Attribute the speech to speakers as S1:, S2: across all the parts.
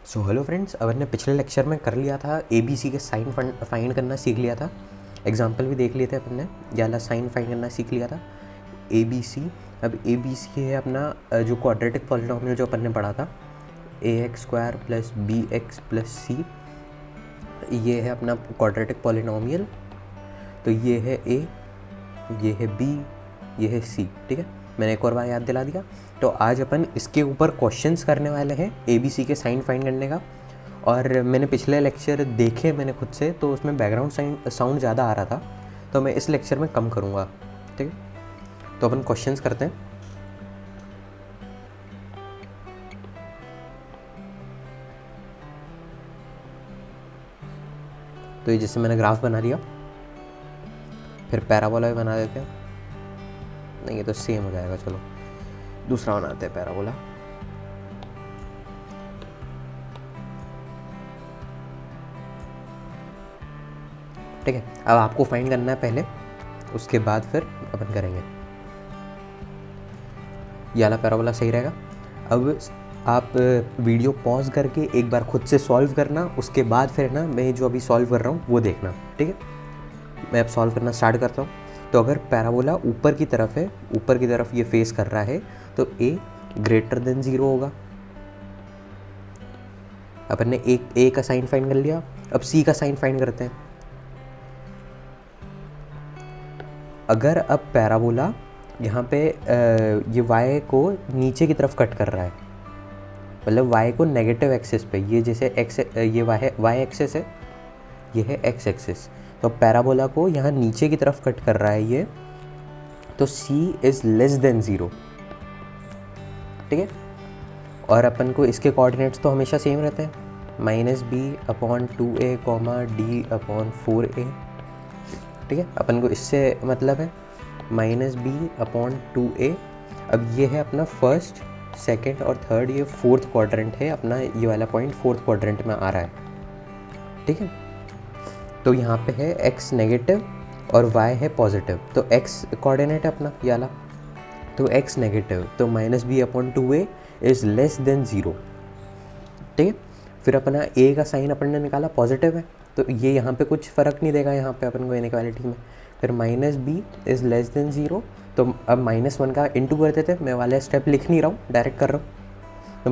S1: So hello friends, अब ने पिछले लेक्चर में कर लिया था ABC के साइन फाइंड करना सीख लिया था। एग्जाम्पल भी देख लिए थे अपन ने, या साइन फाइंड करना सीख लिया था ABC। अब ABC है अपना जो क्वाड्रेटिक पॉलिनोमियल जो अपन ने पढ़ा था, AX² + BX + C। ये है अपना क्वाड्रेटिक पॉलिनोमियल। तो ये है A, ये है B, ये है C। ठीक है, मैंने एक और बार याद दिला दिया। तो आज अपन इसके ऊपर क्वेश्चंस करने वाले हैं ABC के साइन फाइंड करने का। और मैंने पिछले लेक्चर देखे मैंने खुद से, तो उसमें बैकग्राउंड साउंड ज़्यादा आ रहा था, तो मैं इस लेक्चर में कम करूँगा। ठीक है, तो अपन क्वेश्चंस करते हैं। तो ये जैसे मैंने ग्राफ बना दिया, फिर पैराबोला भी बना देते हैं। नहीं, ये तो सेम हो जाएगा, चलो दूसरा बनाते हैं पैराबोला। ठीक है, अब आपको फाइंड करना है पहले, उसके बाद फिर अपन करेंगे। ये वाला पैराबोला सही रहेगा। अब आप वीडियो पॉज करके एक बार खुद से सॉल्व करना, उसके बाद फिर ना मैं जो अभी सॉल्व कर रहा हूँ वो देखना। ठीक है, मैं अब सॉल्व करना स्टार्ट करता हूँ। तो अगर पैराबोला ऊपर की तरफ है, ऊपर की तरफ ये फेस कर रहा है, तो A > 0 होगा। अपन ने A का साइन फाइंड कर लिया। अब C का साइन फाइंड करते हैं। अगर अब पैराबोला यहाँ पे ये y को नीचे की तरफ कट कर रहा है, मतलब y को नेगेटिव एक्सिस पे, ये जैसे x, ये y एक्सिस है, ये है x एक्सिस, तो पैराबोला को यहाँ नीचे की तरफ कट कर रहा है ये, तो C > 0। ठीक है, और अपन को इसके कोऑर्डिनेट्स तो हमेशा सेम रहते हैं, -b/2a, d/4a। ठीक है, अपन को इससे मतलब है -b/2a। अब ये है अपना फर्स्ट, सेकंड और थर्ड, ये फोर्थ क्वाड्रेंट है अपना, ये वाला पॉइंट फोर्थ क्वाड्रेंट में आ रहा है। ठीक है, तो यहाँ पे है x नेगेटिव और y है पॉजिटिव, तो x कोऑर्डिनेट है अपना ये वाला, तो x नेगेटिव, तो -b/2a > 0। ठीक है, फिर अपना a का साइन अपन ने निकाला पॉजिटिव है, तो ये यहाँ पे कुछ फ़र्क नहीं देगा यहाँ पे अपन को इनइक्वालिटी में। फिर -b > 0, तो अब -1 का इंटू कर देते, मैं वाला स्टेप लिख नहीं रहा हूँ, डायरेक्ट कर रहा हूँ। तो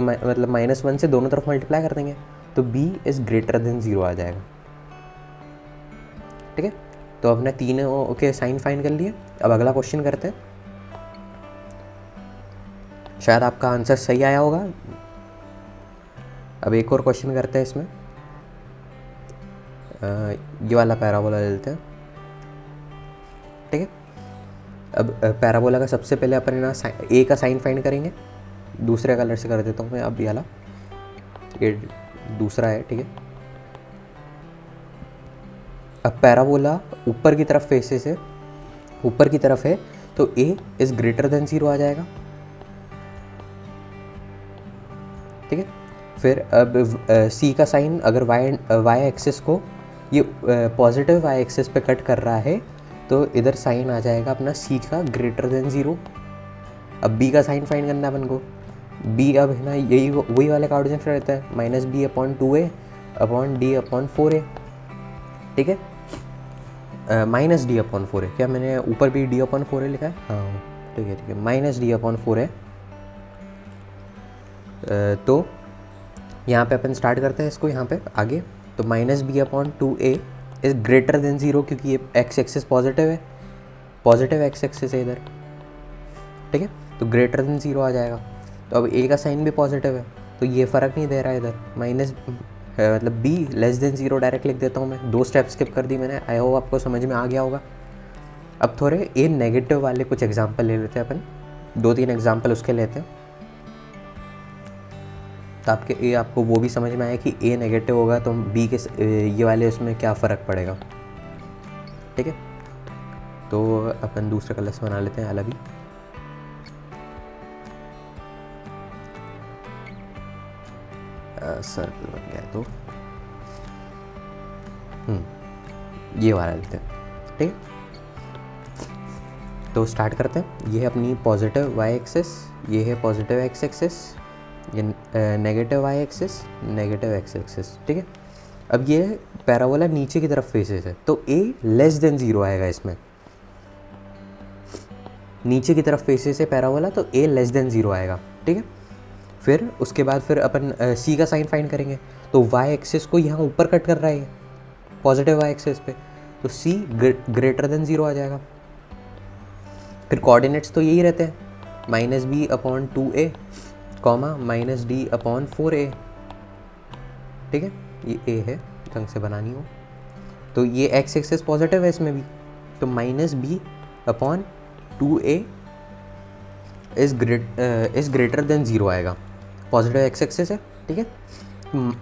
S1: मतलब -1 से दोनों तरफ मल्टीप्लाई कर देंगे, तो b > 0 आ जाएगा। ठीक है, तो अपने तीनों के साइन फाइंड कर लिए। अब अगला क्वेश्चन करते हैं, शायद आपका आंसर सही आया होगा। अब एक और क्वेश्चन करते हैं इसमें, ये वाला पैराबोला ले लेते हैं। ठीक है, अब पैराबोला का सबसे पहले अपन ना A का साइन फाइंड करेंगे, दूसरे कलर से कर देता हूँ मैं। अब ये वाला, ये दूसरा है। ठीक है, अब पैराबोला ऊपर की तरफ फेसेस है, ऊपर की तरफ है, तो A > 0 आ जाएगा। ठीक है, फिर अब C का साइन, अगर y एक्सिस को ये पॉजिटिव y एक्सिस पे कट कर रहा है, तो इधर साइन आ जाएगा अपना C का > 0। अब B का साइन फाइंड करना है अपन को। B अब है ना, यही वही वाले कोऑर्डिनेट रहता है, -b/2a d/4a। ठीक है, -d/4 है, क्या मैंने ऊपर भी d/4 लिखा है? हाँ, ठीक है, -d/4 है। तो यहाँ पे अपन स्टार्ट करते हैं इसको, यहाँ पे आगे, तो -b/2a > 0, क्योंकि ये x एक्सिस पॉजिटिव है, पॉजिटिव x एक्सिस है इधर। ठीक है, तो > 0 आ जाएगा। तो अब a का साइन भी पॉजिटिव है, तो ये फ़र्क नहीं दे रहा है इधर, मतलब b > 0 डायरेक्ट लिख देता हूँ मैं। 2 स्टेप स्किप कर दी मैंने, आई होप आपको समझ में आ गया होगा। अब थोड़े a नेगेटिव वाले कुछ एग्जाम्पल ले लेते हैं अपन, 2-3 एग्जाम्पल उसके लेते हैं, तो आपको वो भी समझ में आया कि A नेगेटिव होगा तो B के ये वाले उसमें क्या फ़र्क पड़ेगा। ठीक है, तो अपन दूसरे कलर से बना लेते हैं अलग ही। सर्कल बन गया, तो ये वाला लेते हैं। ठीक है, तो स्टार्ट करते हैं। ये है अपनी पॉजिटिव y एक्सिस, ये है पॉजिटिव x एक्सिस, ये negative Y axis, negative X axis, ठीक है। अब ये पैराबोला नीचे की तरफ फेसेस है तो a लेस देन 0 आएगा इसमें, नीचे की तरफ फेसेस है पैराबोला तो a लेस देन 0 आएगा, ठीक है। फिर उसके बाद फिर अपन c का साइन फाइंड करेंगे, तो y एक्सिस को यहाँ ऊपर कट कर रहा है पॉजिटिव y एक्सिस पे, तो c ग्रेटर देन 0 आ जाएगा। फिर कोऑर्डिनेट्स तो यही रहते हैं, -b/2a, -d/4a, ठीक है। ये a है, ढंग से बनानी हो तो ये x एक्सिस पॉजिटिव है इसमें भी, तो -b/2a इज़ ग्रेटर देन 0 आएगा, पॉजिटिव x एक्सिस है, ठीक है।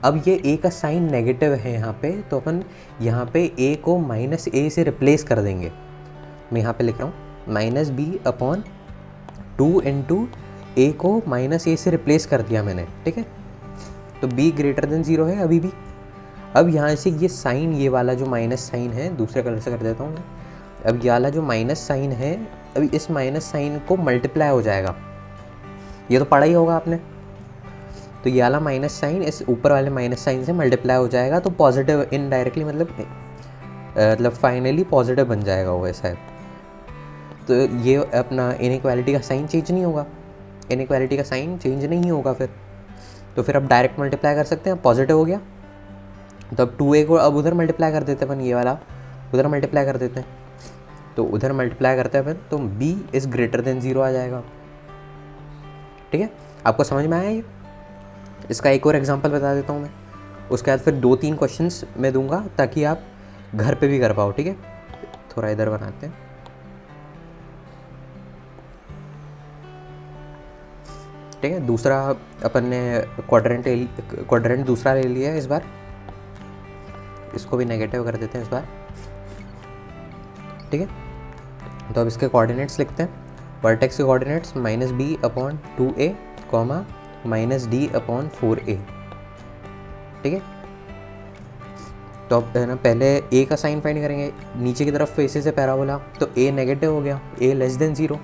S1: अब ये a का साइन नेगेटिव है यहाँ पे, तो अपन यहाँ पे a को -a से रिप्लेस कर देंगे। मैं यहाँ पे लिख रहा हूँ -b/2 इंटू a को -a से रिप्लेस कर दिया मैंने, ठीक है। तो b ग्रेटर देन 0 है अभी भी। अब यहाँ से ये साइन, ये वाला जो माइनस साइन है, दूसरे कलर से कर देता हूँ मैं। अब ये वाला जो माइनस साइन है, अभी इस माइनस साइन को मल्टीप्लाई हो जाएगा, ये तो पढ़ा ही होगा आपने। तो ये वाला माइनस साइन इस ऊपर वाले माइनस साइन से मल्टीप्लाई हो जाएगा, तो पॉजिटिव इनडायरेक्टली मतलब फाइनली पॉजिटिव बन जाएगा वो, ऐसा है। तो ये अपना इनइक्वालिटी का साइन चेंज नहीं होगा, इनइक्वालिटी का साइन चेंज नहीं होगा फिर। तो फिर अब डायरेक्ट मल्टीप्लाई कर सकते हैं, पॉजिटिव हो गया तो अब 2a को अब उधर मल्टीप्लाई कर देते हैं अपन, ये वाला उधर मल्टीप्लाई कर देते हैं, तो उधर मल्टीप्लाई करते हैं अपन, तो b इज़ ग्रेटर देन 0 आ जाएगा, ठीक है। आपको समझ में आया ये? इसका एक और एग्जांपल बता देता हूँ मैं, उसके बाद फिर 2-3 क्वेश्चंस मैं दूंगा ताकि आप घर पे भी कर पाओ, ठीक है। थोड़ा इधर बनाते हैं, ठीक है। दूसरा अपन ने क्वाड्रेंट दूसरा ले लिया है इस बार, इसको भी नेगेटिव कर देते हैं इस बार, ठीक है। तो अब इसके कोऑर्डिनेट्स लिखते हैं, वर्टेक्स के कोऑर्डिनेट्स -b/2a, -d/4a, ठीक है। तो अब है ना, पहले a का साइन फाइंड करेंगे, नीचे की तरफ फेसेस है पैराबोला, तो a नेगेटिव हो गया, a लेस देन 0,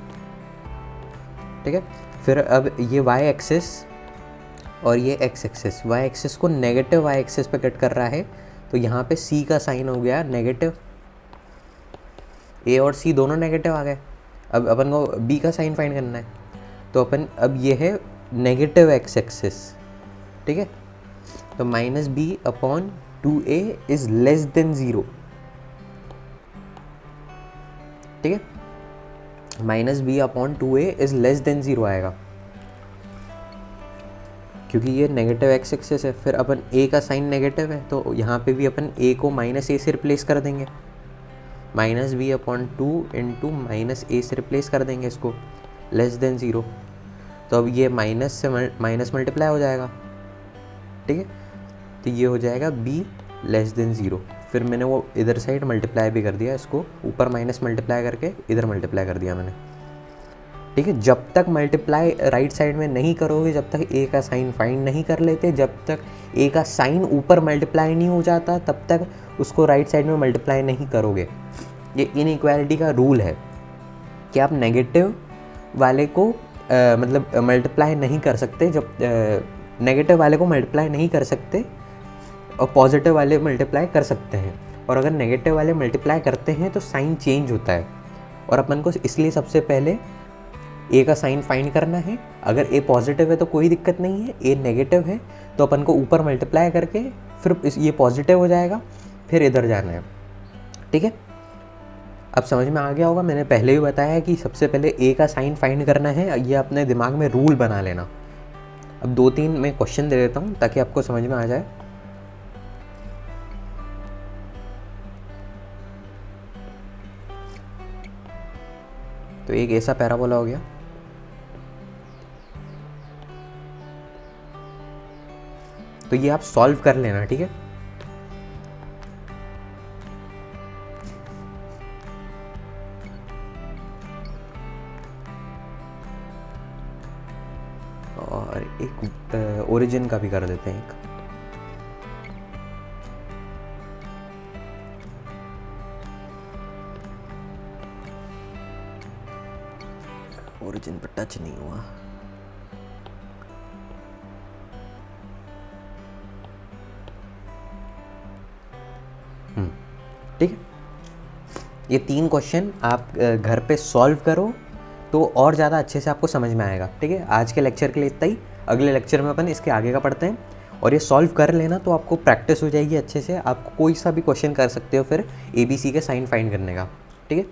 S1: ठीक है। फिर अब ये y एक्सिस और ये x एक्सिस, y एक्सिस को नेगेटिव y एक्सिस पे कट कर रहा है, तो यहाँ पे c का साइन हो गया नेगेटिव, a और c दोनों नेगेटिव आ गए। अब अपन को b का साइन फाइंड करना है, तो अपन अब ये है नेगेटिव x एक्सिस, ठीक है। तो -b/2a इज़ लेस देन 0, ठीक है। -b/2a इज़ लेस देन 0 आएगा, क्योंकि ये नेगेटिव x एक्सिस है। फिर अपन a का साइन नेगेटिव है, तो यहाँ पे भी अपन a को -a से रिप्लेस कर देंगे, -b/2 इंटू -a से रिप्लेस कर देंगे इसको, लेस देन 0। तो अब ये माइनस से माइनस मल्टीप्लाई हो जाएगा, ठीक है। तो ये हो जाएगा b लेस देन 0। फिर मैंने वो इधर साइड मल्टीप्लाई भी कर दिया, इसको ऊपर माइनस मल्टीप्लाई करके इधर मल्टीप्लाई कर दिया मैंने, ठीक है। जब तक मल्टीप्लाई राइट साइड में नहीं करोगे, जब तक a का साइन फाइंड नहीं कर लेते, जब तक a का साइन ऊपर मल्टीप्लाई नहीं हो जाता, तब तक उसको राइट साइड में मल्टीप्लाई नहीं करोगे। ये इनइक्वालिटी का रूल है कि आप नेगेटिव वाले को मतलब मल्टीप्लाई नहीं कर सकते, जब नेगेटिव वाले को मल्टीप्लाई नहीं कर सकते और पॉजिटिव वाले मल्टीप्लाई कर सकते हैं। और अगर नेगेटिव वाले मल्टीप्लाई करते हैं तो साइन चेंज होता है, और अपन को इसलिए सबसे पहले a का साइन फाइंड करना है। अगर a पॉजिटिव है तो कोई दिक्कत नहीं है, a नेगेटिव है तो अपन को ऊपर मल्टीप्लाई करके फिर ये पॉजिटिव हो जाएगा, फिर इधर जाना है, ठीक है। अब समझ में आ गया होगा, मैंने पहले भी बताया कि सबसे पहले a का साइन फाइंड करना है, ये अपने दिमाग में रूल बना लेना। अब 2-3 मैं क्वेश्चन दे देता हूँ ताकि आपको समझ में आ जाए। तो एक ऐसा पैराबोला हो गया, तो ये आप सॉल्व कर लेना, ठीक है। और एक ओरिजिन का भी कर देते हैं, एक ओरिजिन पर टच नहीं हुआ। ठीक है, ये 3 क्वेश्चन आप घर पे सॉल्व करो तो और ज़्यादा अच्छे से आपको समझ में आएगा। ठीक है, आज के लेक्चर के लिए इतना ही। अगले लेक्चर में अपन इसके आगे का पढ़ते हैं, और ये सॉल्व कर लेना तो आपको प्रैक्टिस हो जाएगी अच्छे से। आप कोई सा भी क्वेश्चन कर सकते हो फिर ABC के साइन फाइंड करने का। ठीक है।